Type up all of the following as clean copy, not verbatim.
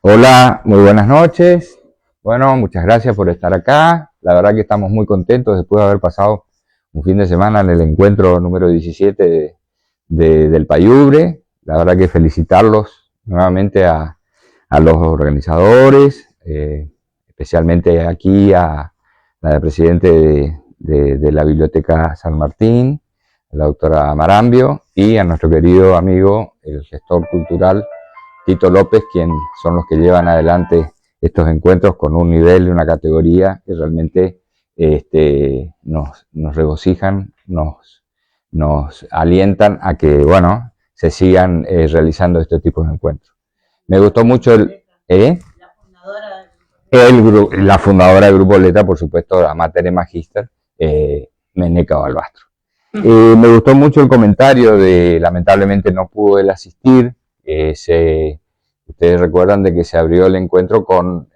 Hola, muy buenas noches. Bueno, muchas gracias por estar acá. La verdad que estamos muy contentos después de haber pasado un fin de semana en el encuentro número 17 del Payubre. La verdad que felicitarlos nuevamente a los organizadores, especialmente aquí a la presidente de la Biblioteca San Martín, la doctora Marambio, y a nuestro querido amigo, el gestor cultural Tito López, quien son los que llevan adelante estos encuentros con un nivel y una categoría que realmente nos regocijan, nos alientan a que, bueno, se sigan realizando este tipo de encuentros. Me gustó mucho la fundadora del Grupo Letra, por supuesto, la Mater Magister, Meneca Balbastro. Me gustó mucho el comentario de, lamentablemente no pudo él asistir. Ustedes recuerdan de que se abrió el encuentro con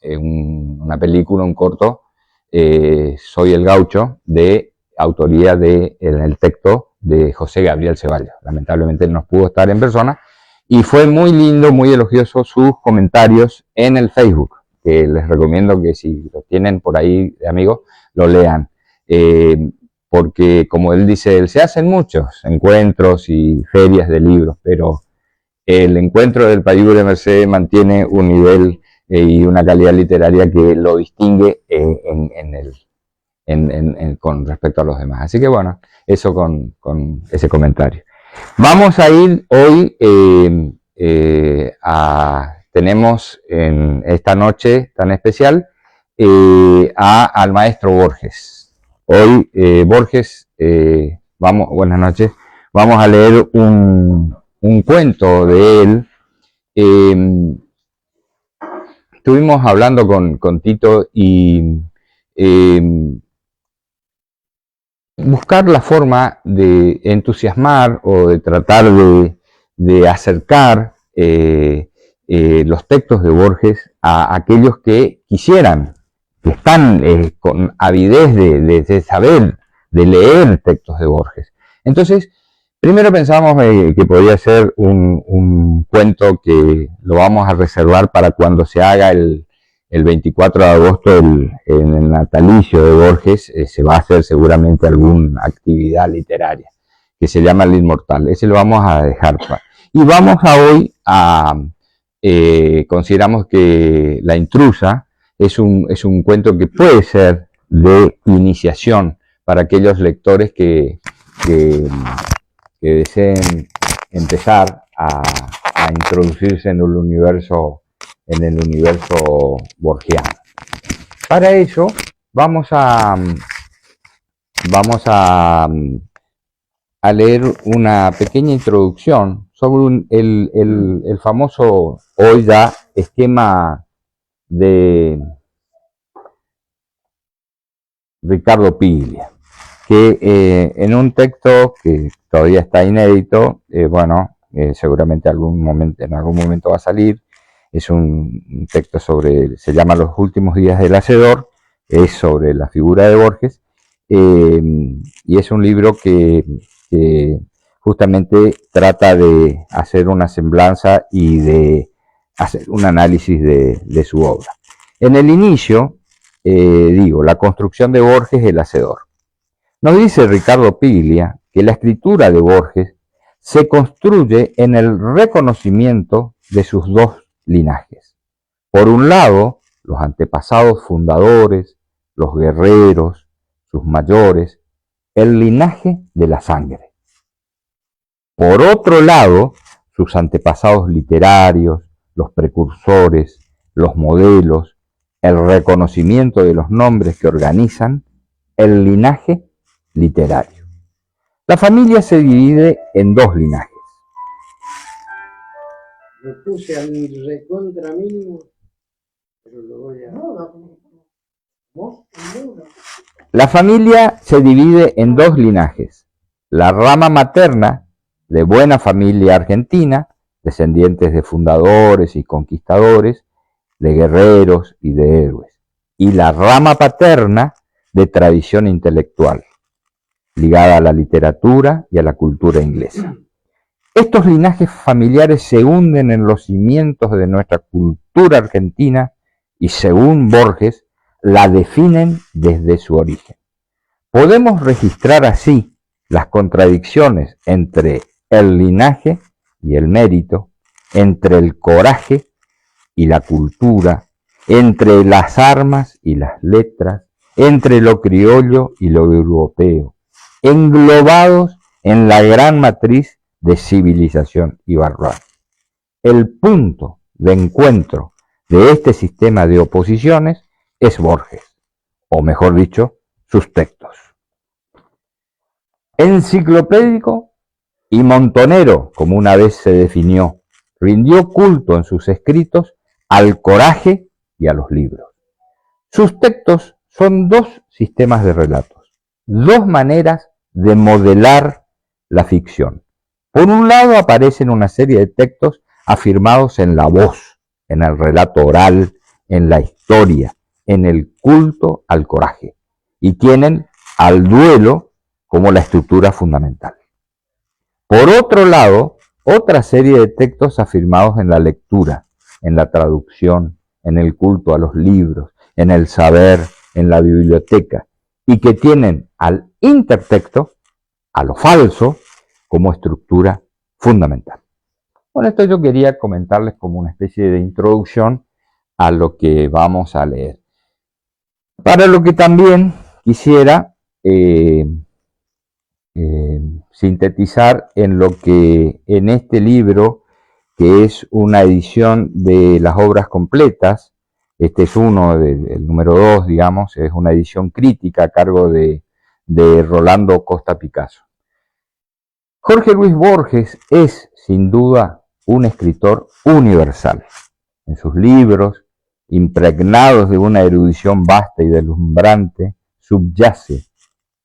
una película, un corto, Soy el Gaucho, de autoría en el texto de José Gabriel Ceballos. Lamentablemente no pudo estar en persona y fue muy lindo, muy elogioso sus comentarios en el Facebook, que les recomiendo que si lo tienen por ahí de amigos, lo lean. Porque como él dice, se hacen muchos encuentros y ferias de libros, pero el encuentro del Payubre Mercedes mantiene un nivel y una calidad literaria que lo distingue con respecto a los demás. Así que bueno, eso con ese comentario. Vamos a ir hoy tenemos en esta noche tan especial al maestro Borges. Hoy Borges, buenas noches, vamos a leer un cuento de él. Estuvimos hablando con Tito y buscar la forma de entusiasmar o de tratar de acercar los textos de Borges a aquellos que quisieran, que están con avidez de saber, de leer textos de Borges. Entonces, primero pensamos que podría ser un cuento que lo vamos a reservar para cuando se haga el 24 de agosto en el natalicio de Borges. Se va a hacer seguramente alguna actividad literaria que se llama El Inmortal. Ese lo vamos a dejar. Y vamos a hoy consideramos que La Intrusa es un cuento que puede ser de iniciación para aquellos lectores que deseen empezar a introducirse en el universo borgiano. Para ello vamos a leer una pequeña introducción sobre el famoso hoy ya esquema de Ricardo Piglia, que en un texto que todavía está inédito, seguramente en algún momento va a salir. Es un texto se llama Los últimos días del Hacedor, es sobre la figura de Borges, y es un libro que justamente trata de hacer una semblanza y de hacer un análisis de su obra. En el inicio, la construcción de Borges, el Hacedor. Nos dice Ricardo Piglia que la escritura de Borges se construye en el reconocimiento de sus dos linajes. Por un lado, los antepasados fundadores, los guerreros, sus mayores, el linaje de la sangre. Por otro lado, sus antepasados literarios, los precursores, los modelos, el reconocimiento de los nombres que organizan el linaje literario. La familia se divide en dos linajes. Me puse a mi recontra mínimo, pero lo voy a... La familia se divide en dos linajes. La rama materna, de buena familia argentina, descendientes de fundadores y conquistadores, de guerreros y de héroes. Y la rama paterna, de tradición intelectual, ligada a la literatura y a la cultura inglesa. Estos linajes familiares se hunden en los cimientos de nuestra cultura argentina y, según Borges, la definen desde su origen. Podemos registrar así las contradicciones entre el linaje y el mérito, entre el coraje y la cultura, entre las armas y las letras, entre lo criollo y lo europeo, englobados en la gran matriz de civilización y barbarie. El punto de encuentro de este sistema de oposiciones es Borges, o mejor dicho, sus textos. Enciclopédico y montonero, como una vez se definió, rindió culto en sus escritos al coraje y a los libros. Sus textos son dos sistemas de relatos, dos maneras de modelar la ficción. Por un lado aparecen una serie de textos afirmados en la voz, en el relato oral, en la historia, en el culto al coraje, y tienen al duelo como la estructura fundamental. Por otro lado, otra serie de textos afirmados en la lectura, en la traducción, en el culto a los libros, en el saber, en la biblioteca, y que tienen al intertexto, a lo falso, como estructura fundamental. Con esto yo quería comentarles como una especie de introducción a lo que vamos a leer. Para lo que también quisiera sintetizar en lo que en este libro, que es una edición de las obras completas, este es uno, el número 2, digamos, es una edición crítica a cargo de Rolando Costa Picasso. Jorge Luis Borges es, sin duda, un escritor universal. En sus libros, impregnados de una erudición vasta y deslumbrante, subyace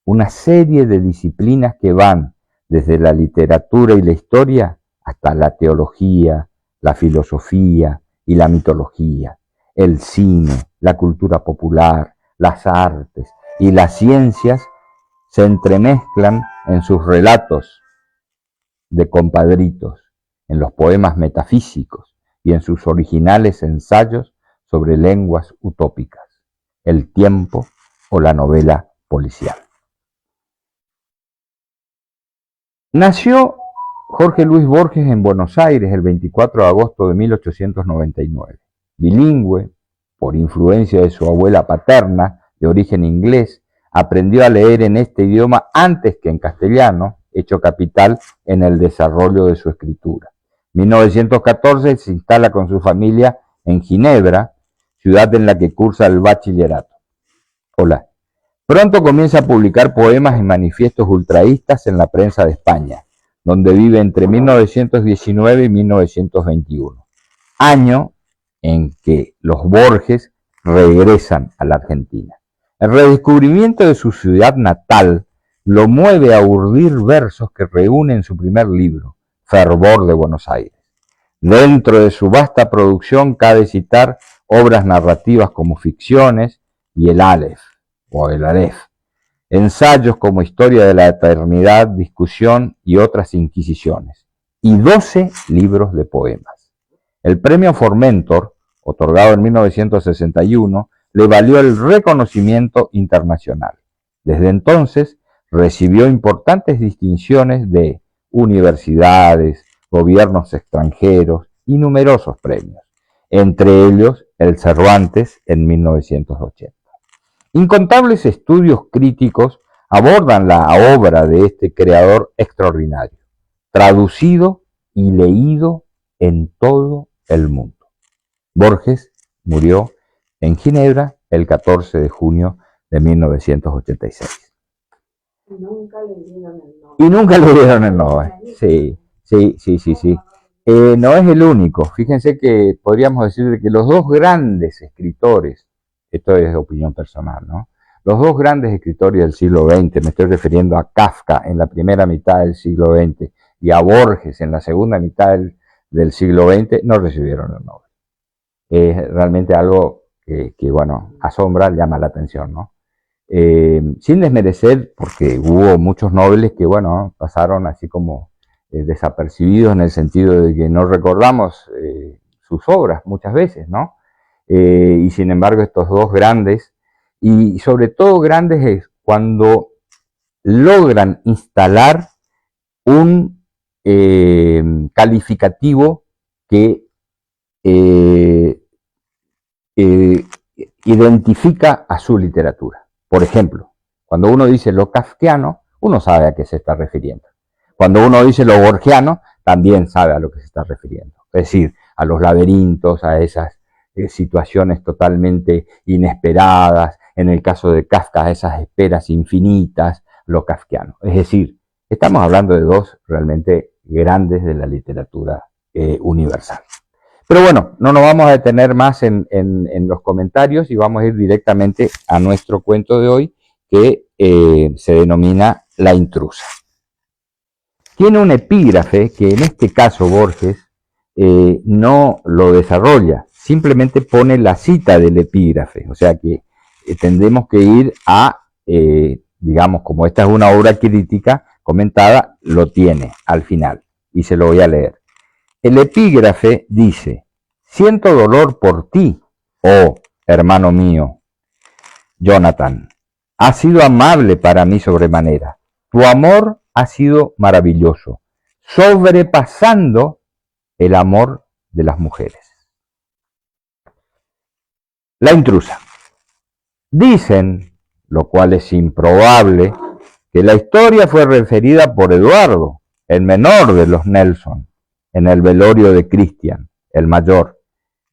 una serie de disciplinas que van desde la literatura y la historia hasta la teología, la filosofía y la mitología, el cine, la cultura popular, las artes y las ciencias se entremezclan en sus relatos de compadritos, en los poemas metafísicos y en sus originales ensayos sobre lenguas utópicas, el tiempo o la novela policial. Nació Jorge Luis Borges en Buenos Aires el 24 de agosto de 1899. Bilingüe, por influencia de su abuela paterna, de origen inglés, aprendió a leer en este idioma antes que en castellano, hecho capital en el desarrollo de su escritura. En 1914 se instala con su familia en Ginebra, ciudad en la que cursa el bachillerato. Hola. Pronto comienza a publicar poemas y manifiestos ultraístas en la prensa de España, donde vive entre 1919 y 1921, año en que los Borges regresan a la Argentina. El redescubrimiento de su ciudad natal lo mueve a urdir versos que reúne en su primer libro, Fervor de Buenos Aires. Dentro de su vasta producción cabe citar obras narrativas como Ficciones y El Aleph, o El Aleph, ensayos como Historia de la Eternidad, Discusión y otras Inquisiciones, y 12 libros de poemas. El premio Formentor, otorgado en 1961, le valió el reconocimiento internacional. Desde entonces recibió importantes distinciones de universidades, gobiernos extranjeros y numerosos premios, entre ellos el Cervantes en 1980. Incontables estudios críticos abordan la obra de este creador extraordinario, traducido y leído en todo el mundo. Borges murió en Ginebra el 14 de junio de 1986. Y nunca le dieron el Nobel. Y nunca le dieron el Nobel. Sí. No es el único. Fíjense que podríamos decir que los dos grandes escritores, esto es opinión personal, ¿no? Los dos grandes escritores del siglo XX, me estoy refiriendo a Kafka en la primera mitad del siglo XX y a Borges en la segunda mitad del siglo XX, no recibieron el Nobel. Es realmente algo que bueno, asombra, llama la atención, ¿no? Sin desmerecer, porque hubo muchos Nobeles que, bueno, pasaron así como desapercibidos en el sentido de que no recordamos sus obras muchas veces, ¿no? Y sin embargo estos dos grandes, y sobre todo grandes es cuando logran instalar un calificativo que identifica a su literatura. Por ejemplo, cuando uno dice lo kafkiano, uno sabe a qué se está refiriendo. Cuando uno dice lo borgiano, también sabe a lo que se está refiriendo. Es decir, a los laberintos, a esas situaciones totalmente inesperadas, en el caso de Kafka, a esas esperas infinitas, lo kafkiano. Es decir, estamos hablando de dos realmente grandes de la literatura universal. Pero bueno, no nos vamos a detener más en los comentarios y vamos a ir directamente a nuestro cuento de hoy, que se denomina La intrusa. Tiene un epígrafe que en este caso Borges no lo desarrolla, simplemente pone la cita del epígrafe, o sea que tendremos que ir a, digamos, como esta es una obra crítica comentada, lo tiene al final y se lo voy a leer. El epígrafe dice: siento dolor por ti, oh hermano mío, Jonathan. Has sido amable para mí sobremanera. Tu amor ha sido maravilloso, sobrepasando el amor de las mujeres. La intrusa. Dicen, lo cual es improbable, que la historia fue referida por Eduardo, el menor de los Nelson, en el velorio de Cristian, el mayor,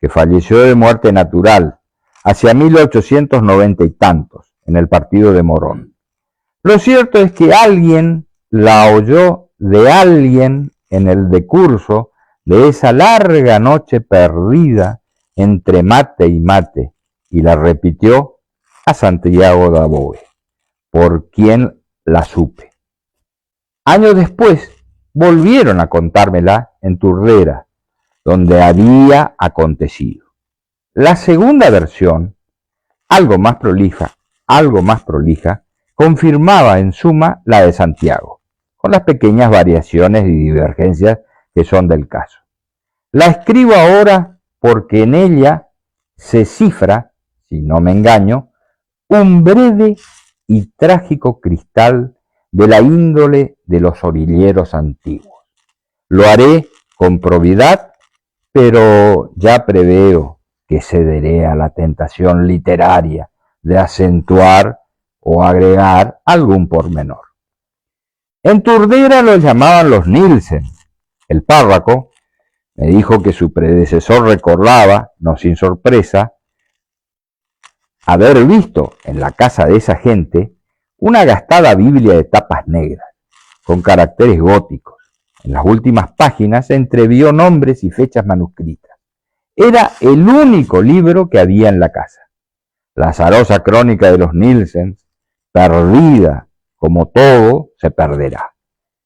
que falleció de muerte natural hacia 1890 y tantos, en el partido de Morón. Lo cierto es que alguien la oyó de alguien en el decurso de esa larga noche perdida entre mate y mate, y la repitió a Santiago Dabove, por quien la supe. Años después volvieron a contármela en Turdera, donde había acontecido. La segunda versión, algo más prolija, confirmaba en suma la de Santiago, con las pequeñas variaciones y divergencias que son del caso. La escribo ahora porque en ella se cifra, si no me engaño, un breve y trágico cristal de la índole de los orilleros antiguos. Lo haré con probidad, pero ya preveo que cederé a la tentación literaria de acentuar o agregar algún pormenor. En Turdera lo llamaban los Nielsen. El párroco me dijo que su predecesor recordaba, no sin sorpresa, haber visto en la casa de esa gente una gastada Biblia de tapas negras, con caracteres góticos. En las últimas páginas se entrevió nombres y fechas manuscritas. Era el único libro que había en la casa. La azarosa crónica de los Nielsen, perdida como todo, se perderá.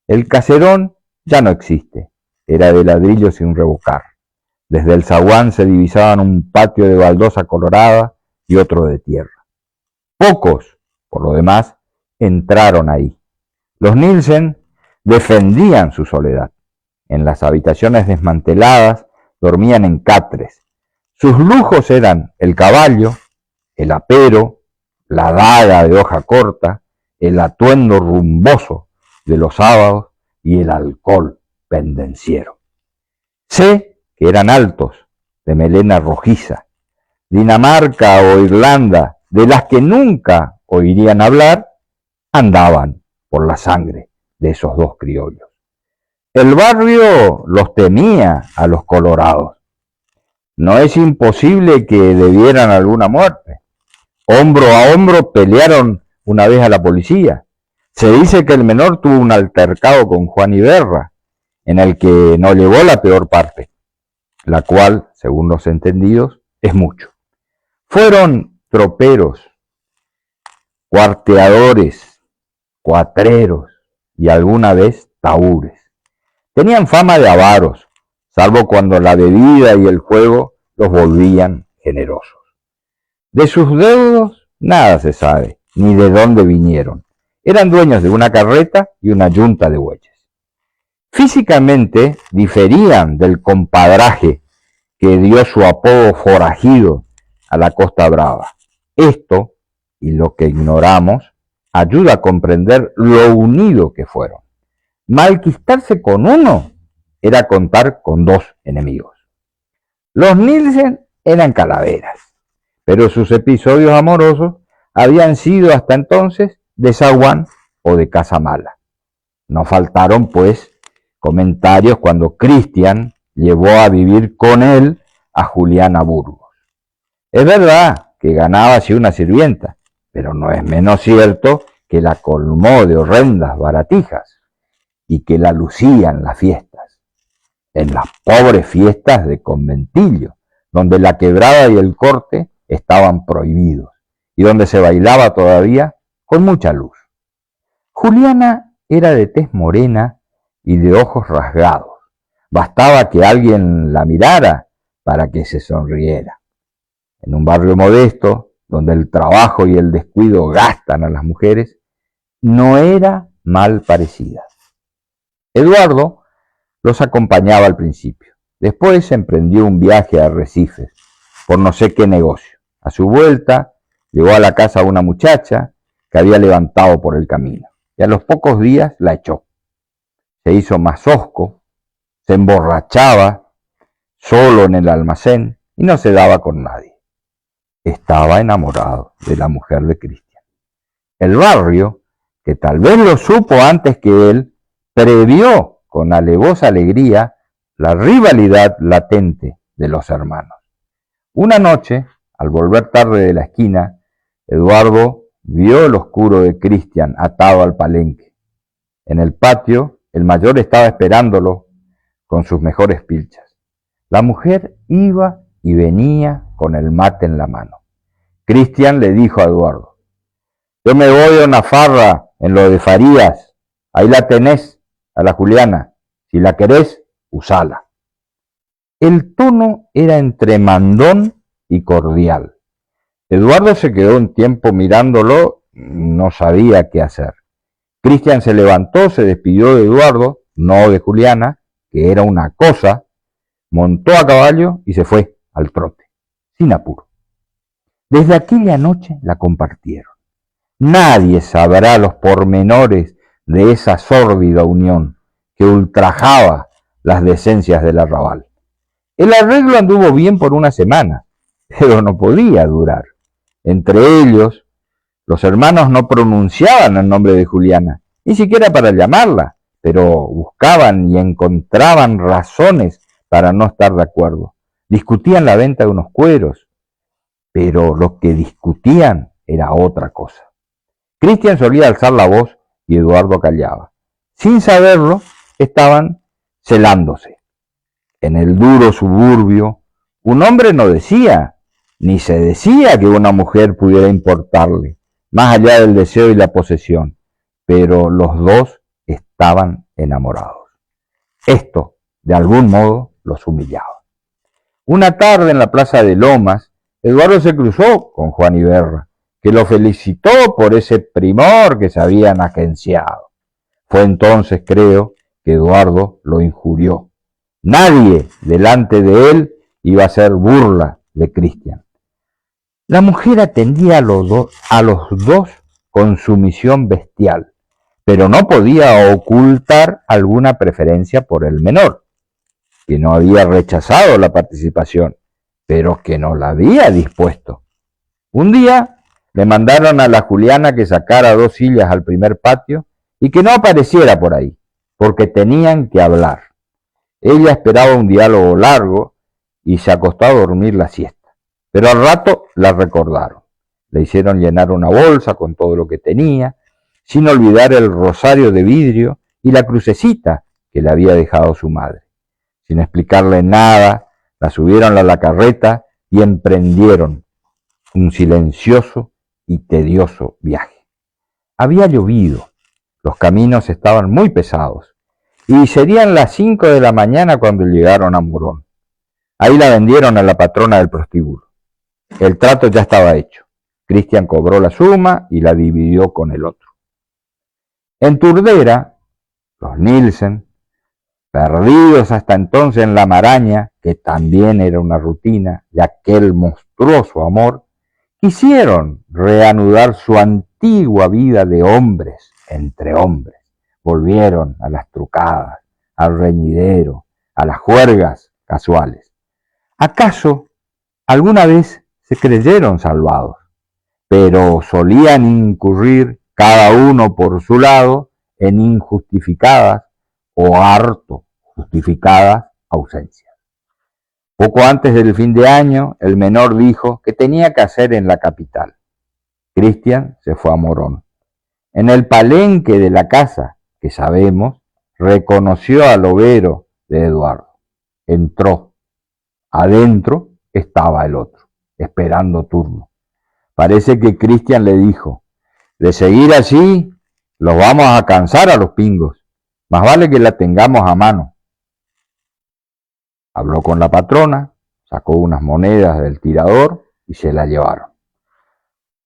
El caserón ya no existe, era de ladrillo sin revocar. Desde el zaguán se divisaban un patio de baldosa colorada y otro de tierra. Pocos, por lo demás, entraron ahí. Los Nielsen defendían su soledad. En las habitaciones desmanteladas dormían en catres. Sus lujos eran el caballo, el apero, la daga de hoja corta, el atuendo rumboso de los sábados y el alcohol pendenciero. Sé que eran altos, de melena rojiza, Dinamarca o Irlanda, de las que nunca oirían hablar, andaban por la sangre de esos dos criollos. El barrio los temía a los colorados. No es imposible que debieran alguna muerte. Hombro a hombro pelearon una vez a la policía. Se dice que el menor tuvo un altercado con Juan Iberra, en el que no llevó la peor parte, la cual, según los entendidos, es mucho. Fueron troperos, cuarteadores, cuatreros y alguna vez tahúres. Tenían fama de avaros, salvo cuando la bebida y el juego los volvían generosos. De sus deudos nada se sabe, ni de dónde vinieron. Eran dueños de una carreta y una yunta de bueyes. Físicamente diferían del compadraje que dio su apodo forajido a la Costa Brava. Esto, y lo que ignoramos, ayuda a comprender lo unido que fueron. Malquistarse con uno era contar con dos enemigos. Los Nielsen eran calaveras, pero sus episodios amorosos habían sido hasta entonces de zaguán o de casa mala. No faltaron, pues, comentarios cuando Cristian llevó a vivir con él a Juliana Burgos. Es verdad que ganaba así una sirvienta, pero no es menos cierto que la colmó de horrendas baratijas y que la lucía en las fiestas, en las pobres fiestas de conventillo, donde la quebrada y el corte estaban prohibidos y donde se bailaba todavía con mucha luz. Juliana era de tez morena y de ojos rasgados. Bastaba que alguien la mirara para que se sonriera. En un barrio modesto, donde el trabajo y el descuido gastan a las mujeres, no era mal parecida. Eduardo los acompañaba al principio. Después emprendió un viaje a Arrecifes, por no sé qué negocio. A su vuelta, llegó a la casa una muchacha que había levantado por el camino, y a los pocos días la echó. Se hizo más hosco, se emborrachaba solo en el almacén y no se daba con nadie. Estaba enamorado de la mujer de Cristian. El barrio, que tal vez lo supo antes que él, previó con alevosa alegría la rivalidad latente de los hermanos. Una noche, al volver tarde de la esquina, Eduardo vio el oscuro de Cristian atado al palenque. En el patio, el mayor estaba esperándolo con sus mejores pilchas. La mujer iba y venía con el mate en la mano. Cristian le dijo a Eduardo: yo me voy a una farra en lo de Farías, ahí la tenés, a la Juliana, si la querés, usala. El tono era entre mandón y cordial. Eduardo se quedó un tiempo mirándolo, no sabía qué hacer. Cristian se levantó, se despidió de Eduardo, no de Juliana, que era una cosa, montó a caballo y se fue al trote, sin apuro. Desde aquella noche la compartieron. Nadie sabrá los pormenores de esa sórdida unión que ultrajaba las decencias del arrabal. El arreglo anduvo bien por una semana, pero no podía durar. Entre ellos, los hermanos no pronunciaban el nombre de Juliana, ni siquiera para llamarla, pero buscaban y encontraban razones para no estar de acuerdo. Discutían la venta de unos cueros, pero lo que discutían era otra cosa. Cristian solía alzar la voz y Eduardo callaba. Sin saberlo, estaban celándose. En el duro suburbio, un hombre no decía, ni se decía que una mujer pudiera importarle, más allá del deseo y la posesión, pero los dos estaban enamorados. Esto, de algún modo, los humillaba. Una tarde en la plaza de Lomas, Eduardo se cruzó con Juan Iberra, que lo felicitó por ese primor que se habían agenciado. Fue entonces, creo, que Eduardo lo injurió. Nadie delante de él iba a hacer burla de Cristian. La mujer atendía a los dos con sumisión bestial, pero no podía ocultar alguna preferencia por el menor, que no había rechazado la participación, pero que no la había dispuesto. Un día le mandaron a la Juliana que sacara 2 sillas al primer patio y que no apareciera por ahí, porque tenían que hablar. Ella esperaba un diálogo largo y se acostó a dormir la siesta, pero al rato la recordaron. Le hicieron llenar una bolsa con todo lo que tenía, sin olvidar el rosario de vidrio y la crucecita que le había dejado su madre. Sin explicarle nada, la subieron a la carreta y emprendieron un silencioso y tedioso viaje. Había llovido, los caminos estaban muy pesados, y serían las 5 de la mañana cuando llegaron a Morón. Ahí la vendieron a la patrona del prostíbulo. El trato ya estaba hecho. Cristian cobró la suma y la dividió con el otro. En Turdera, los Nielsen perdidos hasta entonces en la maraña, que también era una rutina de aquel monstruoso amor, quisieron reanudar su antigua vida de hombres entre hombres. Volvieron a las trucadas, al reñidero, a las juergas casuales. ¿Acaso alguna vez se creyeron salvados? Pero solían incurrir, cada uno por su lado, en injustificadas o harto justificadas ausencias. Poco antes del fin de año, el menor dijo que tenía que hacer en la capital. Cristian se fue a Morón. En el palenque de la casa, que sabemos, reconoció al overo de Eduardo. Entró. Adentro estaba el otro, esperando turno. Parece que Cristian le dijo: de seguir así, los vamos a cansar a los pingos. Más vale que la tengamos a mano. Habló con la patrona, sacó unas monedas del tirador y se la llevaron.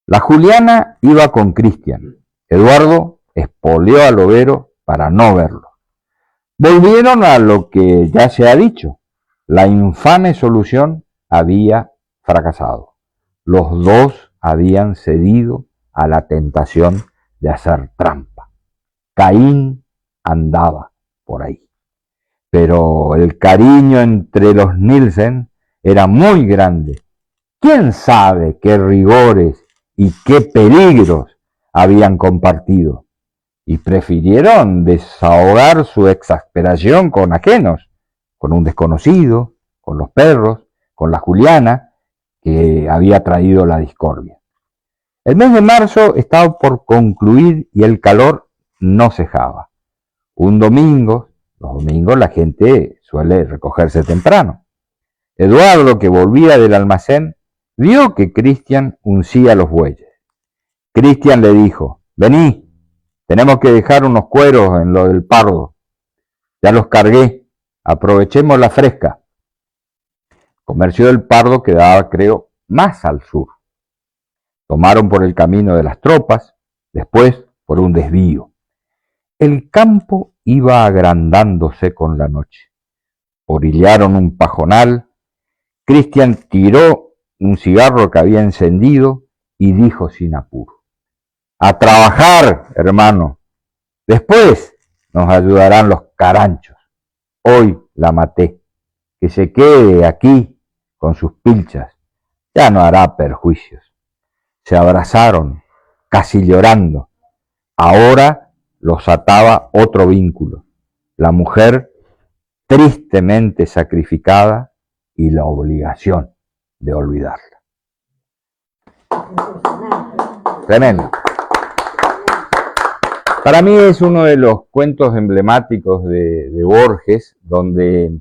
La Juliana iba con Cristian. Eduardo espoleó al overo para no verlo. Volvieron a lo que ya se ha dicho. La infame solución había fracasado. Los dos habían cedido a la tentación de hacer trampa. Caín andaba por ahí. Pero el cariño entre los Nielsen era muy grande. ¿Quién sabe qué rigores y qué peligros habían compartido? Y prefirieron desahogar su exasperación con ajenos, con un desconocido, con los perros, con la Juliana, que había traído la discordia. El mes de marzo estaba por concluir y el calor no cejaba. Un domingo, los domingos la gente suele recogerse temprano. Eduardo, que volvía del almacén, vio que Cristian uncía los bueyes. Cristian le dijo: vení, tenemos que dejar unos cueros en lo del Pardo. Ya los cargué, aprovechemos la fresca. El comercio del Pardo quedaba, creo, más al sur. Tomaron por el camino de las tropas, después por un desvío. El campo iba agrandándose con la noche. Orillaron un pajonal. Cristian tiró un cigarro que había encendido y dijo sin apuro: a trabajar, hermano. Después nos ayudarán los caranchos. Hoy la maté. Que se quede aquí con sus pilchas. Ya no hará perjuicios. Se abrazaron, casi llorando. Ahora los ataba otro vínculo. La mujer tristemente sacrificada y la obligación de olvidarla. Tremendo. Para mí es uno de los cuentos emblemáticos de Borges, donde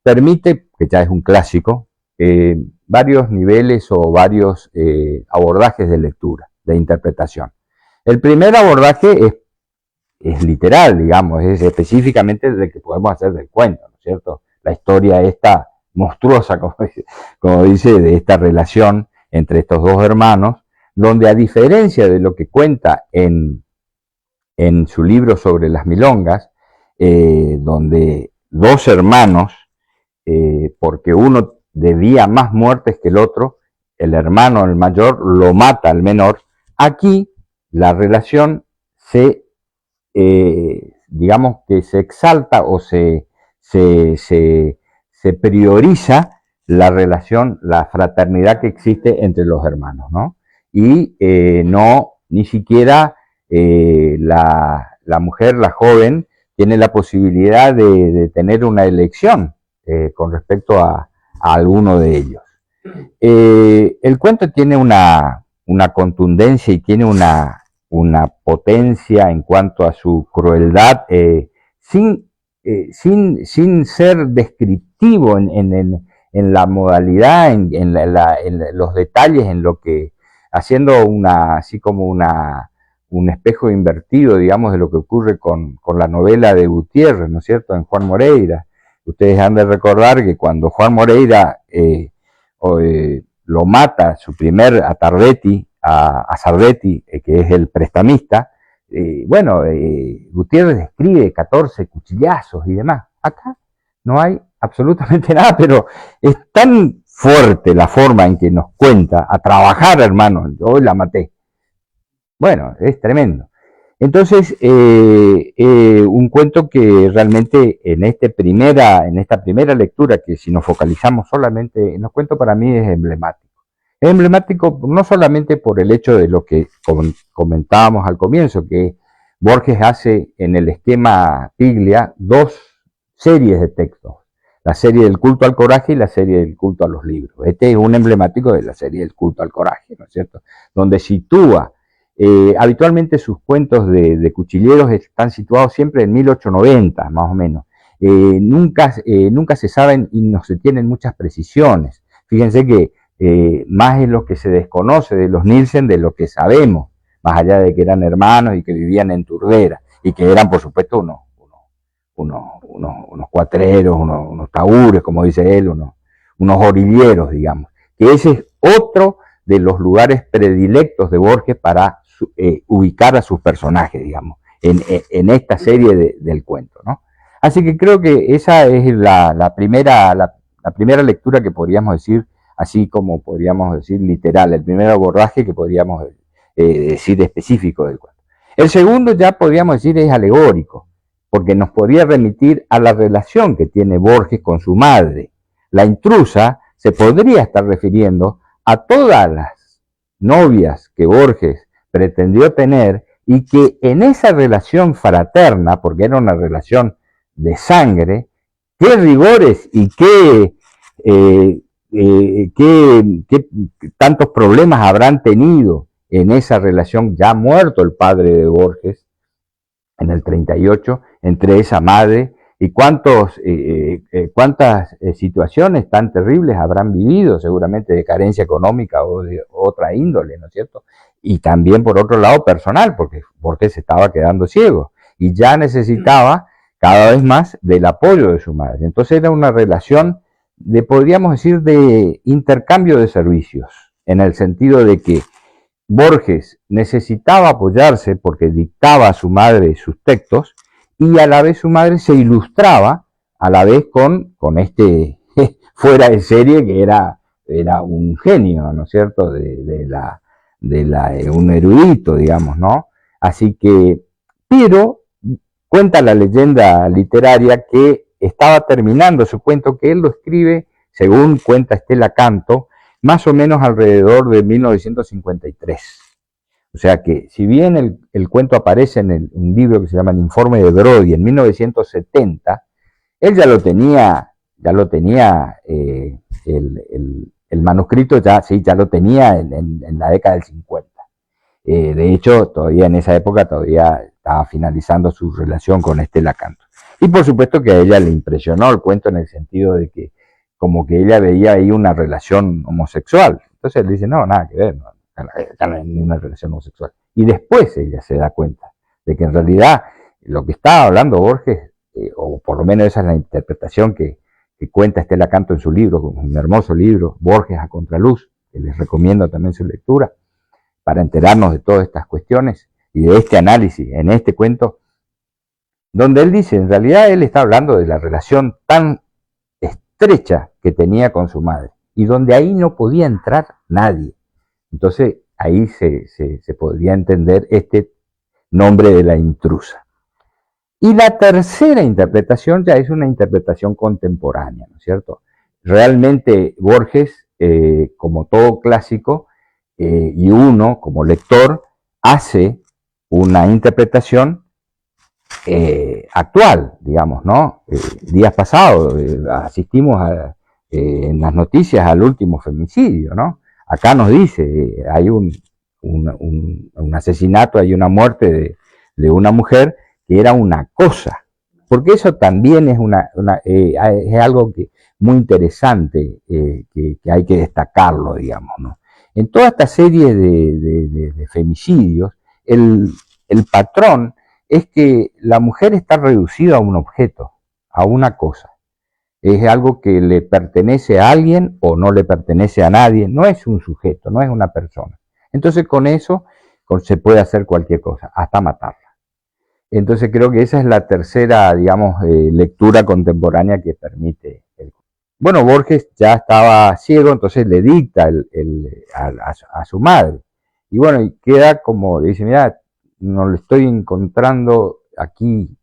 permite, que ya es un clásico, varios niveles o varios abordajes de lectura, de interpretación. El primer abordaje es literal, digamos, es específicamente el que podemos hacer del cuento, ¿no es cierto? La historia esta monstruosa, como dice, de esta relación entre estos dos hermanos, donde a diferencia de lo que cuenta en su libro sobre las milongas, donde dos hermanos, porque uno debía más muertes que el otro, el hermano, el mayor, lo mata al menor. Aquí la relación digamos que se exalta o se prioriza la relación, la fraternidad que existe entre los hermanos, ¿no? Y no, ni siquiera la mujer, la joven, tiene la posibilidad de tener una elección con respecto a alguno de ellos. El cuento tiene una contundencia y tiene una potencia en cuanto a su crueldad, sin ser descriptivo en la modalidad, en los detalles, en lo que, haciendo así como un espejo invertido, digamos, de lo que ocurre con la novela de Gutiérrez, ¿no es cierto?, en Juan Moreira. Ustedes han de recordar que cuando Juan Moreira lo mata, su primer a Sardetti, que es el prestamista, bueno, Gutiérrez describe 14 cuchillazos y demás. Acá no hay absolutamente nada, pero es tan fuerte la forma en que nos cuenta a trabajar, hermano, hoy la maté. Bueno, es tremendo. Entonces, un cuento que realmente en esta primera lectura, que si nos focalizamos solamente en los cuentos, para mí es emblemático. Es emblemático no solamente por el hecho de lo que comentábamos al comienzo, que Borges hace en el esquema Piglia 2 series de textos, la serie del culto al coraje y la serie del culto a los libros. Este es un emblemático de la serie del culto al coraje, ¿no es cierto? Donde sitúa, habitualmente sus cuentos de cuchilleros están situados siempre en 1890, más o menos. Nunca se saben y no se tienen muchas precisiones. Fíjense que más es lo que se desconoce de los Nielsen de lo que sabemos, más allá de que eran hermanos y que vivían en Turdera, y que eran, por supuesto, unos cuatreros, unos taúres, como dice él, unos orilleros, digamos. Que ese es otro de los lugares predilectos de Borges para ubicar a sus personajes, digamos, en esta serie del cuento, ¿no? Así que creo que esa es la primera lectura que podríamos decir, así como podríamos decir literal, el primer abordaje que podríamos decir específico del cuento. El segundo ya podríamos decir es alegórico, porque nos podría remitir a la relación que tiene Borges con su madre. La intrusa se podría estar refiriendo a todas las novias que Borges pretendió tener y que en esa relación fraterna, porque era una relación de sangre, qué rigores y qué tantos problemas habrán tenido en esa relación, ya muerto el padre de Borges en el 38, entre esa madre y cuántas situaciones tan terribles habrán vivido, seguramente de carencia económica o de otra índole, ¿no es cierto? Y también por otro lado personal, porque Borges se estaba quedando ciego y ya necesitaba cada vez más del apoyo de su madre. Entonces era una relación podríamos decir, de intercambio de servicios, en el sentido de que Borges necesitaba apoyarse porque dictaba a su madre sus textos y a la vez su madre se ilustraba a la vez con este fuera de serie que era un genio, ¿no es cierto? Un erudito, digamos, ¿no? Así que, pero cuenta la leyenda literaria que estaba terminando su cuento, que él lo escribe, según cuenta Estela Canto, más o menos alrededor de 1953. O sea que, si bien el cuento aparece en un libro que se llama El Informe de Brody en 1970, él ya lo tenía el manuscrito, ya lo tenía en la década del 50. De hecho, todavía en esa época estaba finalizando su relación con Estela Canto. Y por supuesto que a ella le impresionó el cuento en el sentido de que como que ella veía ahí una relación homosexual. Entonces él dice, no, nada que ver, no hay ninguna relación homosexual. Y después ella se da cuenta de que en realidad lo que estaba hablando Borges, o por lo menos esa es la interpretación que cuenta Estela Canto en su libro, un hermoso libro, Borges a Contraluz, que les recomiendo también su lectura, para enterarnos de todas estas cuestiones y de este análisis en este cuento, donde él dice, en realidad él está hablando de la relación tan estrecha que tenía con su madre, y donde ahí no podía entrar nadie. Entonces ahí se podría entender este nombre de la intrusa. Y la tercera interpretación ya es una interpretación contemporánea, ¿no es cierto? Realmente Borges, como todo clásico, y uno como lector, hace una interpretación actual, digamos, ¿no? Días pasados asistimos en las noticias al último femicidio, ¿no? Acá nos dice, hay un asesinato, hay una muerte de una mujer que era una cosa, porque eso también es es algo muy interesante, que hay que destacarlo, digamos, ¿no? En toda esta serie de femicidios, el patrón es que la mujer está reducida a un objeto, a una cosa. Es algo que le pertenece a alguien o no le pertenece a nadie, no es un sujeto, no es una persona. Entonces con eso se puede hacer cualquier cosa, hasta matarla. Entonces creo que esa es la tercera, digamos, lectura contemporánea que permite. Bueno, Borges ya estaba ciego, entonces le dicta a su madre. Y bueno, y queda como, le dice, mira, no lo estoy encontrando aquí.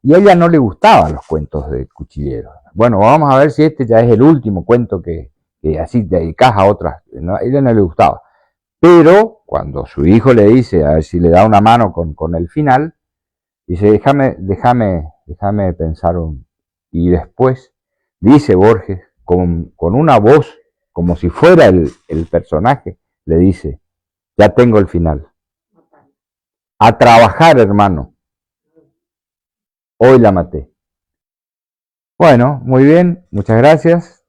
Y a ella no le gustaban los cuentos de cuchilleros. Bueno, vamos a ver si este ya es el último cuento que así dedicas a otras. ¿No? A ella no le gustaba. Pero cuando su hijo le dice, a ver si le da una mano con el final, dice, déjame pensar Y después dice Borges, con una voz, como si fuera el personaje, le dice, ya tengo el final. A trabajar, hermano. Hoy la maté. Bueno, muy bien, muchas gracias.